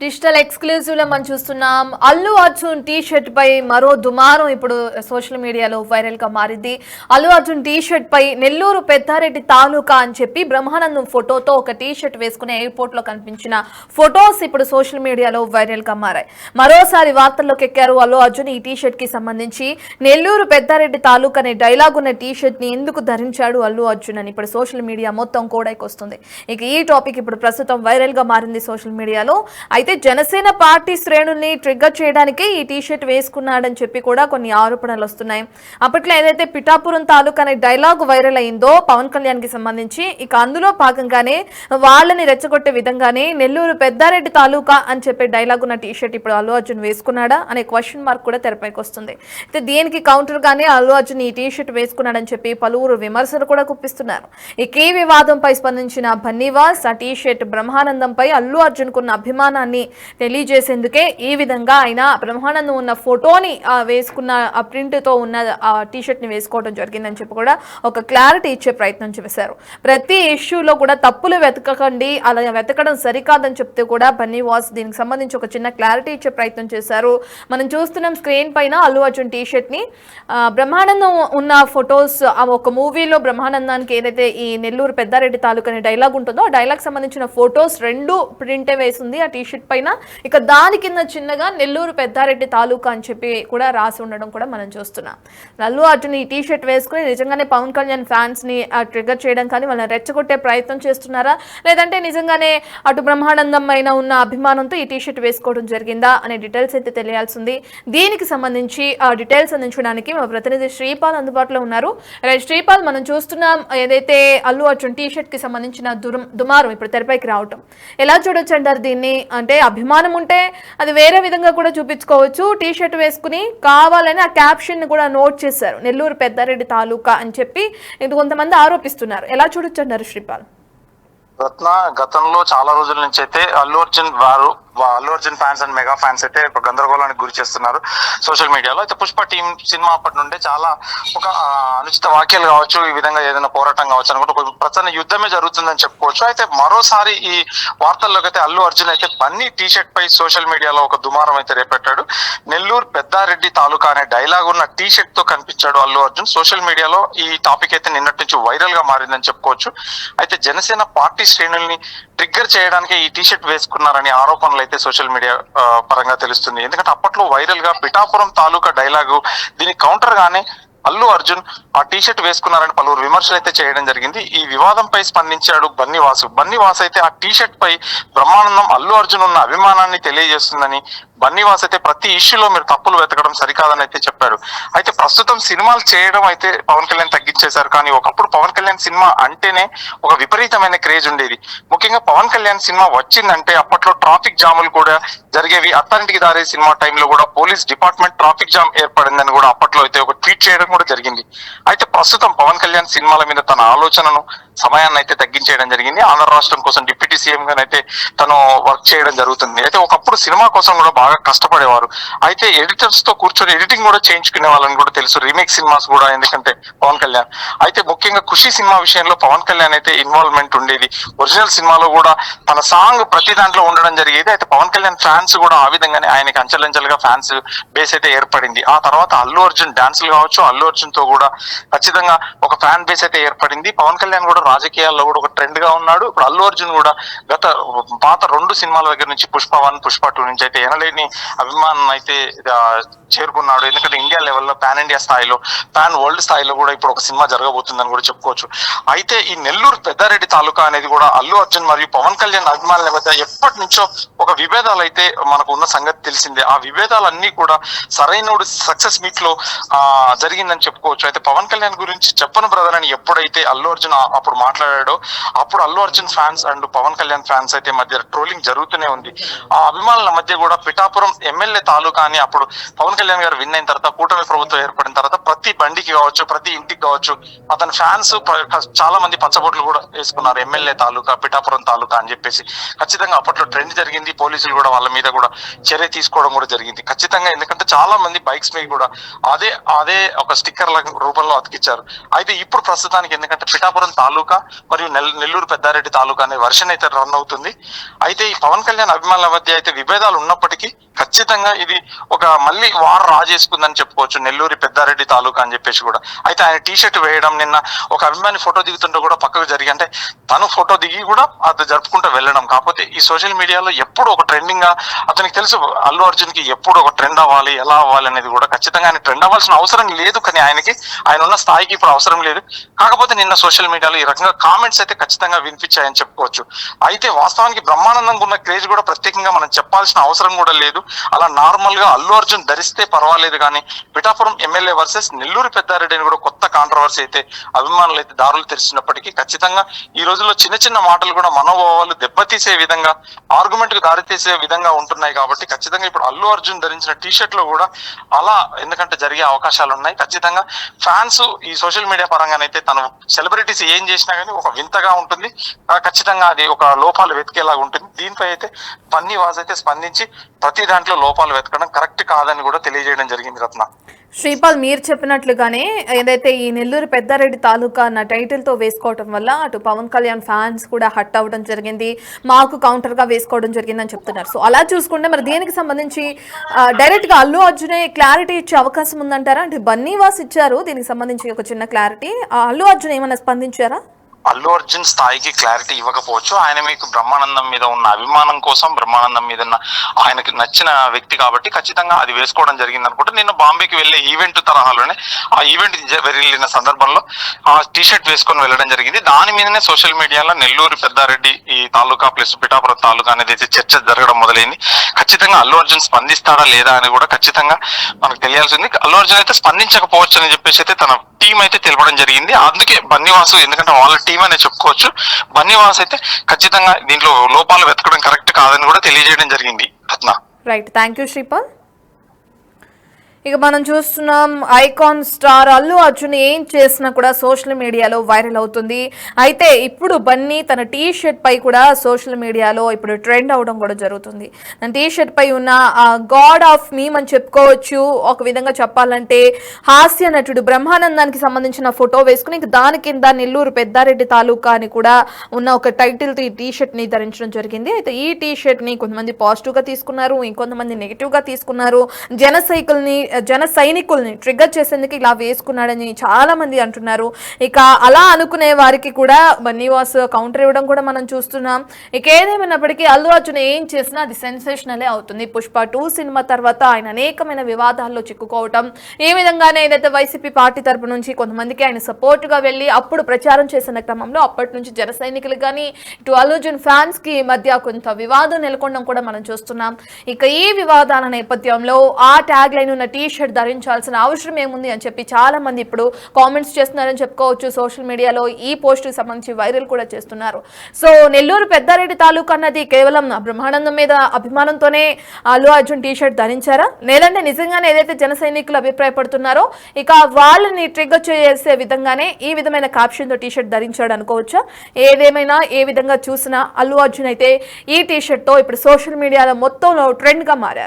Digital exclusive లో మనం చూస్తున్నాం. అల్లు అర్జున్ టీ షర్ట్ పై మరో దుమారం ఇప్పుడు సోషల్ మీడియాలో వైరల్ గా మారింది. అల్లు అర్జున్ టీ షర్ట్ పై నెల్లూరు పెద్దారెడ్డి తాలూకా అని చెప్పి బ్రహ్మానందం ఫోటోతో ఒక టీ షర్ట్ వేసుకుని ఎయిర్పోర్ట్ లో కనిపించిన ఫొటోస్ ఇప్పుడు సోషల్ మీడియాలో వైరల్ గా మారాయి. మరోసారి వార్తల్లోకి ఎక్కారు అల్లు అర్జున్. ఈ టీ షర్ట్ కి సంబంధించి నెల్లూరు పెద్దారెడ్డి తాలూకా అనే డైలాగ్ ఉన్న టీ షర్ట్ ని ఎందుకు ధరించాడు అల్లు అర్జున్ అని ఇప్పుడు సోషల్ మీడియా మొత్తం కోడైకొస్తుంది. ఇక ఈ టాపిక్ ఇప్పుడు ప్రస్తుతం వైరల్ గా మారింది సోషల్ మీడియాలో. అయితే జనసేన పార్టీ శ్రేణుల్ని ట్రిగ్గర్ చేయడానికి ఈ టీషర్ట్ వేసుకున్నాడని చెప్పి కూడా కొన్ని ఆరోపణలు వస్తున్నాయి. అప్పట్లో ఏదైతే పిఠాపురం తాలూకా అనే డైలాగ్ వైరల్ అయిందో పవన్ కళ్యాణ్ కి సంబంధించి, ఇక అందులో భాగంగానే వాళ్ళని రెచ్చగొట్టే విధంగానే నెల్లూరు పెద్దారెడ్డి తాలూకా అని చెప్పే డైలాగ్ ఉన్న టీషర్ట్ ఇప్పుడు అల్లు అర్జున్ వేసుకున్నాడా అనే క్వశ్చన్ మార్క్ కూడా తెరపైకి వస్తుంది. అయితే దీనికి కౌంటర్ గానే అల్లు అర్జున్ ఈ టీషర్ట్ వేసుకున్నాడని చెప్పి పలువురు విమర్శలు కూడా గుప్పిస్తున్నారు. ఇక ఈ వివాదంపై స్పందించిన బన్నీవాస్ ఆ టీషర్ట్ బ్రహ్మానందంపై అల్లు అర్జున్ కున్న అభిమానాన్ని తెలియజేసేందుకే ఈ విధంగా ఆయన బ్రహ్మానందం ఉన్న ఫోటోని వేసుకున్న ఆ ప్రింట్ తో ఉన్న ఆ టీషర్ట్ ని వేసుకోవడం జరిగిందని చెప్పి కూడా ఒక క్లారిటీ ఇచ్చే ప్రయత్నం చేశారు. ప్రతి ఇష్యూలో కూడా తప్పులు వెతకకండి, అలా వెతకడం సరికాదని చెప్తే కూడా బన్నీవాస్ దీనికి సంబంధించి ఒక చిన్న క్లారిటీ ఇచ్చే ప్రయత్నం చేశారు. మనం చూస్తున్నాం స్క్రీన్ పైన అల్లు అర్జున్ టీషర్ట్ ని బ్రహ్మానందం ఉన్న ఫొటోస్, ఒక మూవీలో బ్రహ్మానందానికి ఏదైతే ఈ నెల్లూరు పెద్దారెడ్డి తాలూకా అనే డైలాగ్ ఉంటుందో ఆ డైలాగ్ సంబంధించిన ఫొటోస్ రెండు ప్రింటే వేసింది ఆ టీషర్ట్ పైన. ఇక దాని కింద చిన్నగా నెల్లూరు పెద్దారెడ్డి తాలూకా అని చెప్పి కూడా రాసి ఉండడం కూడా మనం చూస్తున్నాం. అల్లు అర్జున్ ఈ టీషర్ట్ వేసుకుని నిజంగానే పవన్ కళ్యాణ్ ఫ్యాన్స్ ని ట్రిగర్ చేయడం కానీ వాళ్ళని రెచ్చగొట్టే ప్రయత్నం చేస్తున్నారా, లేదంటే నిజంగానే అటు బ్రహ్మానందం అయినా ఉన్న అభిమానంతో ఈ టీషర్ట్ వేసుకోవడం జరిగిందా అనే డీటెయిల్స్ అయితే తెలియాల్సింది. దీనికి సంబంధించి ఆ డీటెయిల్స్ అందించడానికి మా ప్రతినిధి శ్రీపాల్ అందుబాటులో ఉన్నారు. శ్రీపాల్, మనం చూస్తున్నాం ఏదైతే అల్లు అర్జున్ టీషర్ట్ కి సంబంధించిన దుమారం ఇప్పుడు తెరపైకి రావటం ఎలా చూడొచ్చు అంటారు దీన్ని? అంటే అభిమానం ఉంటే అది వేరే విధంగా కూడా చూపించుకోవచ్చు. టీ షర్ట్ వేసుకుని కావాలని ఆ క్యాప్షన్ ని కూడా నోట్ చేశారు, నెల్లూరు పెద్దారెడ్డి తాలూకా అని చెప్పి కొంతమంది ఆరోపిస్తున్నారు. ఎలా చూడొచ్చు అంటారు శ్రీపాల్? రత్న, గతంలో చాలా రోజుల నుంచి అయితే Allu Arjun fans and mega fans అయితే గందరగోళానికి గురి చేస్తున్నారు సోషల్ మీడియాలో. అయితే పుష్ప టీం సినిమా అప్పటి నుండే చాలా ఒక అనుచిత వాక్యాలు కావచ్చు, ఈ విధంగా ఏదైనా పోరాటం కావచ్చు అనుకుంటే ఒక ప్రచన్న యుద్ధమే జరుగుతుందని చెప్పుకోవచ్చు. అయితే మరోసారి ఈ వార్తల్లోకి అయితే అల్లు అర్జున్ అయితే బన్నీ టీ షర్ట్ పై సోషల్ మీడియాలో ఒక దుమారం అయితే రేపెట్టాడు. నెల్లూరు పెద్దారెడ్డి తాలూకా అనే డైలాగ్ ఉన్న టీ షర్ట్ తో కనిపించాడు అల్లు అర్జున్. సోషల్ మీడియాలో ఈ టాపిక్ అయితే నిన్నటి నుంచి వైరల్ గా మారిందని చెప్పుకోవచ్చు. అయితే జనసేన పార్టీ శ్రేణుల్ని ట్రిగ్గర్ చేయడానికి ఈ టీషర్ట్ వేసుకున్నారని ఆరోపణలు అయితే సోషల్ మీడియా పరంగా తెలుస్తుంది. ఎందుకంటే అప్పట్లో వైరల్ గా పిఠాపురం తాలూకా డైలాగు, దీనికి కౌంటర్ గానే అల్లు అర్జున్ ఆ టీషర్ట్ వేసుకున్నారని పలువురు విమర్శలు అయితే చేయడం జరిగింది. ఈ వివాదంపై స్పందించాడు బన్నీవాస్ అయితే ఆ టీషర్ట్ పై బ్రహ్మానందం అల్లు అర్జున్ ఉన్న అభిమానాన్ని తెలియజేస్తుందని, బన్నీవాస్ అయితే ప్రతి ఇష్యూలో మీరు తప్పులు వెతకడం సరికాదని అయితే చెప్పాడు. అయితే ప్రస్తుతం సినిమాలు చేయడం అయితే పవన్ కళ్యాణ్ తగ్గించేశారు. కానీ ఒకప్పుడు పవన్ కళ్యాణ్ సినిమా అంటేనే ఒక విపరీతమైన క్రేజ్ ఉండేది. ముఖ్యంగా పవన్ కళ్యాణ్ సినిమా వచ్చిందంటే అప్పట్లో ట్రాఫిక్ జాములు కూడా జరిగేవి. అత్తారింటికి దారే సినిమా టైంలో కూడా పోలీస్ డిపార్ట్మెంట్ ట్రాఫిక్ జామ్ ఏర్పడిందని కూడా అప్పట్లో అయితే ఒక ట్వీట్ చేయడం కూడా జరిగింది. అయితే ప్రస్తుతం పవన్ కళ్యాణ్ సినిమాల మీద తన ఆలోచనను, సమయాన్ని అయితే తగ్గించేయడం జరిగింది. ఆంధ్ర రాష్ట్రం కోసం డిప్యూటీ సీఎం గానైతే తను వర్క్ చేయడం జరుగుతుంది. అయితే ఒకప్పుడు సినిమా కోసం కూడా బాగా కష్టపడేవారు. అయితే ఎడిటర్స్ తో కూర్చొని ఎడిటింగ్ కూడా చేయించుకునే వాళ్ళని కూడా తెలుసు, రీమేక్ సినిమాస్ కూడా. ఎందుకంటే పవన్ కళ్యాణ్ అయితే ముఖ్యంగా ఖుషి సినిమా విషయంలో పవన్ కళ్యాణ్ అయితే ఇన్వాల్వ్మెంట్ ఉండేది. ఒరిజినల్ సినిమాలో కూడా తన సాంగ్ ప్రతి దాంట్లో ఉండడం జరిగేది. అయితే పవన్ కళ్యాణ్ ఫ్యాన్స్ కూడా ఆ విధంగానే ఆయనకి అంచెలంచెలుగా ఫ్యాన్స్ బేస్ అయితే ఏర్పడింది. ఆ తర్వాత అల్లు అర్జున్ డాన్సులు కావచ్చు, అల్లు అర్జున్ తో కూడా ఖచ్చితంగా ఒక ఫ్యాన్ బేస్ అయితే ఏర్పడింది. పవన్ కళ్యాణ్ కూడా రాజకీయాల్లో కూడా ఒక ట్రెండ్ గా ఉన్నాడు. ఇప్పుడు అల్లు అర్జున్ కూడా పాత 2 సినిమాల దగ్గర నుంచి పుష్ప 1, పుష్ప 2 నుంచి అయితే ఎనలేని అభిమానం అయితే చేరుకున్నాడు. ఎందుకంటే ఇండియా లెవెల్లో, పాన్ ఇండియా స్థాయిలో, పాన్ వరల్డ్ స్థాయిలో కూడా ఇప్పుడు ఒక సినిమా జరగబోతుందని కూడా చెప్పుకోవచ్చు. అయితే ఈ నెల్లూరు పెద్దారెడ్డి తాలూకా అనేది కూడా అల్లు అర్జున్ మరియు పవన్ కళ్యాణ్ అభిమానుల మధ్య ఎప్పటి నుంచో ఒక విభేదాలు అయితే మనకు ఉన్న సంగతి తెలిసిందే. ఆ విభేదాలన్నీ కూడా సరైన సక్సెస్ మీట్ లో జరిగిందని చెప్పుకోవచ్చు. అయితే పవన్ కళ్యాణ్ గురించి చెప్పను బ్రదర్ అని ఎప్పుడైతే అల్లు అర్జున్ అప్పుడు మాట్లాడాడో అప్పుడు Allu Arjun fans and Pawan Kalyan fans అయితే మధ్య ట్రోలింగ్ జరుగుతూనే ఉంది. ఆ అభిమానుల మధ్య కూడా పిఠాపురం ఎమ్మెల్యే తాలూకా అని అప్పుడు పవన్ కళ్యాణ్ గారు విన్ అయిన తర్వాత కూటమి ప్రభుత్వం ఏర్పడిన తర్వాత ప్రతి బండికి కావచ్చు, ప్రతి ఇంటికి కావచ్చు, అతని ఫ్యాన్స్ చాలా మంది పచ్చబొట్లు కూడా వేసుకున్నారు. ఎమ్మెల్యే తాలూకా, పిఠాపురం తాలూకా అని చెప్పేసి ఖచ్చితంగా అప్పట్లో ట్రెండ్ జరిగింది. పోలీసులు కూడా వాళ్ళ మీద కూడా చర్య తీసుకోవడం కూడా జరిగింది ఖచ్చితంగా. ఎందుకంటే చాలా మంది బైక్స్ మీద కూడా అదే అదే ఒక స్టిక్కర్ల రూపంలో అతికిచ్చారు. అయితే ఇప్పుడు ప్రస్తుతానికి ఎందుకంటే పిఠాపురం తాలూకా మరియు నెల్లూరు పెద్దారెడ్డి తాలూకా అనే వర్షన్ అయితే రన్ అవుతుంది. అయితే ఈ పవన్ కళ్యాణ్ అభిమానుల మధ్య అయితే విభేదాలు ఉన్నప్పటికీ ఖచ్చితంగా ఇది ఒక మళ్ళీ వార్ రాజేసుకుందని చెప్పుకోవచ్చు, నెల్లూరు పెద్దారెడ్డి తాలూకా అని చెప్పేసి కూడా. అయితే ఆయన టీ షర్ట్ వేయడం, నిన్న ఒక అభిమాని ఫోటో దిగుతుంటే కూడా పక్కకు జరిగి, అంటే తను ఫోటో దిగి కూడా అది జరుపుకుంటూ వెళ్ళడం. కాకపోతే ఈ సోషల్ మీడియాలో ఎప్పుడు ఒక ట్రెండింగ్ గా అతనికి తెలుసు అల్లు అర్జున్ కి ఎప్పుడు ఒక ట్రెండ్ అవ్వాలి, ఎలా అవ్వాలి అనేది కూడా. ఖచ్చితంగా ఆయన ట్రెండ్ అవ్వాల్సిన అవసరం లేదు, కానీ ఆయన ఉన్న స్థాయికి ఇప్పుడు అవసరం లేదు. కాకపోతే నిన్న సోషల్ మీడియాలో ఈ రకంగా కామెంట్స్ అయితే ఖచ్చితంగా వినిపించాయని చెప్పుకోవచ్చు. అయితే వాస్తవానికి బ్రహ్మానందంగా ఉన్న క్రేజ్ కూడా ప్రత్యేకంగా మనం చెప్పాల్సిన అవసరం కూడా లేదు. అలా నార్మల్ గా అల్లు అర్జున్ ధరిస్తే పర్వాలేదు, కానీ పిఠాపురం ఎమ్మెల్యే వర్సెస్ నెల్లూరు పెద్దారెడ్డి అని కూడా కొత్త కాంట్రవర్సీ అయితే అభిమానులు అయితే దారులు తెరిచినప్పటికీ ఖచ్చితంగా ఈ రోజుల్లో చిన్న చిన్న మాటలు కూడా మనోభావాలు దెబ్బతీసే విధంగా, ఆర్గ్యుమెంట్ కు దారితీసే విధంగా ఉంటున్నాయి. కాబట్టి ఖచ్చితంగా ఇప్పుడు అల్లు అర్జున్ ధరించిన టీ షర్ట్ లో కూడా అలా ఎందుకంటే జరిగే అవకాశాలు ఉన్నాయి. ఖచ్చితంగా ఫ్యాన్స్ ఈ సోషల్ మీడియా పరంగానైతే తను సెలబ్రిటీస్ ఏం చేసినా కానీ ఒక వింతగా ఉంటుంది, ఖచ్చితంగా అది ఒక లోపాలు వెతికేలాగా ఉంటుంది. దీనిపై అయితే బన్నీ వాజ్ అయితే స్పందించి ప్రతి దాంట్లో లోపాలు వెతకడం కరెక్ట్ కాదని కూడా తెలియజేయడం జరిగింది. రత్న, శ్రీపాల్, మీరు చెప్పినట్లుగానే ఏదైతే ఈ నెల్లూరు పెద్దారెడ్డి తాలూకా అన్న టైటిల్తో వేసుకోవడం వల్ల అటు పవన్ కళ్యాణ్ ఫ్యాన్స్ కూడా హట్ అవ్వడం జరిగింది, మాకు కౌంటర్గా వేసుకోవడం జరిగిందని చెప్తున్నారు. సో అలా చూసుకుంటే మరి దీనికి సంబంధించి డైరెక్ట్గా అల్లు అర్జునే క్లారిటీ ఇచ్చే అవకాశం ఉందంటారా? అంటే బన్నీ వాస్ ఇచ్చారు దీనికి సంబంధించి ఒక చిన్న క్లారిటీ, అల్లు అర్జున్ ఏమైనా స్పందించారా? అల్లు అర్జున్ స్థాయికి క్లారిటీ ఇవ్వకపోవచ్చు. ఆయన మీకు బ్రహ్మానందం మీద ఉన్న అభిమానం కోసం, బ్రహ్మానందం మీద ఉన్న ఆయనకి నచ్చిన వ్యక్తి కాబట్టి ఖచ్చితంగా అది వేసుకోవడం జరిగింది అనుకుంటే. నిన్న బాంబేకి వెళ్లే ఈవెంట్ తరహాలోనే ఆ ఈవెంట్ వెళ్ళిన సందర్భంలో ఆ టీ షర్ట్ వేసుకొని వెళ్ళడం జరిగింది. దాని మీదనే సోషల్ మీడియాలో నెల్లూరు పెద్దారెడ్డి ఈ తాలూకా ప్లస్ పిఠాపురం తాలూకా అనేది అయితే చర్చ జరగడం మొదలైంది. ఖచ్చితంగా అల్లు అర్జున్ స్పందిస్తాడా లేదా అని కూడా ఖచ్చితంగా మనకు తెలియాల్సింది. అల్లు అర్జున్ అయితే స్పందించకపోవచ్చు అని చెప్పేసి అయితే తన టీం అయితే తెలపడం జరిగింది. అందుకే బన్నీవాసు, ఎందుకంటే వాళ్ళ టీం అనే చెప్పుకోవచ్చు, బన్నీవాస్ అయితే ఖచ్చితంగా దీంట్లో లోపాలు వెతకడం కరెక్ట్ కాదని కూడా తెలియజేయడం జరిగింది. రత్న, రైట్, థ్యాంక్ యూ శ్రీపాల్. ఇక మనం చూస్తున్నాం ఐకాన్ స్టార్ అల్లు అర్జున్ ఏం చేసినా కూడా సోషల్ మీడియాలో వైరల్ అవుతుంది. అయితే ఇప్పుడు బన్నీ తన టీ షర్ట్ పై కూడా సోషల్ మీడియాలో ఇప్పుడు ట్రెండ్ అవడం కూడా జరుగుతుంది. తన టీ షర్ట్ పై ఉన్న గాడ్ ఆఫ్ మీమ్ అని చెప్పుకోవచ్చు. ఒక విధంగా చెప్పాలంటే హాస్య నటుడు బ్రహ్మానందానికి సంబంధించిన ఫోటో వేసుకుని దాని కింద నెల్లూరు పెద్దారెడ్డి తాలూకా అని కూడా ఉన్న ఒక టైటిల్ ఈ టీ షర్ట్ ని ధరించడం జరిగింది. అయితే ఈ టీ షర్ట్ ని కొంతమంది పాజిటివ్ గా తీసుకున్నారు, ఇంకొంతమంది నెగిటివ్ గా తీసుకున్నారు. జన సైనికుల్ని ట్రిగ్గర్ చేసేందుకు ఇలా వేసుకున్నాడని చాలా మంది అంటున్నారు. ఇక అలా అనుకునే వారికి కూడా బన్నీవాస్ కౌంటర్ ఇవ్వడం కూడా మనం చూస్తున్నాం. ఇక ఏదేమైనప్పటికీ అల్లు అర్జున్ ఏం చేసినా అది సెన్సేషనలే అవుతుంది. పుష్ప 2 సినిమా తర్వాత ఆయన అనేకమైన వివాదాల్లో చిక్కుకోవటం, ఈ విధంగానే ఏదైతే వైసీపీ పార్టీ తరపు నుంచి కొంతమందికి ఆయన సపోర్ట్ గా వెళ్ళి అప్పుడు ప్రచారం చేసిన క్రమంలో అప్పటి నుంచి జన సైనికులు కానీ ఇటు అల్లు అర్జున్ ఫ్యాన్స్ కి మధ్య కొంత వివాదం నెలకొనడం కూడా మనం చూస్తున్నాం. ఇక ఈ వివాదాల నేపథ్యంలో ఆ ట్యాగ్ లైన్ ఉన్న టీ షర్ట్ ధరించాల్సిన అవసరం ఏముంది అని చెప్పి చాలా మంది ఇప్పుడు కామెంట్స్ చేస్తున్నారని చెప్పుకోవచ్చు. సోషల్ మీడియాలో ఈ పోస్ట్ కి సంబంధించి వైరల్ కూడా చేస్తున్నారు. సో నెల్లూరు పెద్దారెడ్డి తాలూకా అన్నది కేవలం బ్రహ్మానందం మీద అభిమానంతోనే అల్లు అర్జున్ టీ షర్ట్ ధరించారా, లేదంటే నిజంగానే ఏదైతే జన సైనికులు అభిప్రాయపడుతున్నారో ఇక వాళ్ళని ట్రిగ్గర్ చేసే విధంగానే ఈ విధమైన క్యాప్షన్ తో టీ షర్ట్ ధరించాడు అనుకోవచ్చా? ఏదేమైనా ఏ విధంగా చూసినా అల్లు అర్జున్ అయితే ఈ టీ షర్ట్ తో ఇప్పుడు సోషల్ మీడియాలో మొత్తంలో ట్రెండ్ గా మారారు.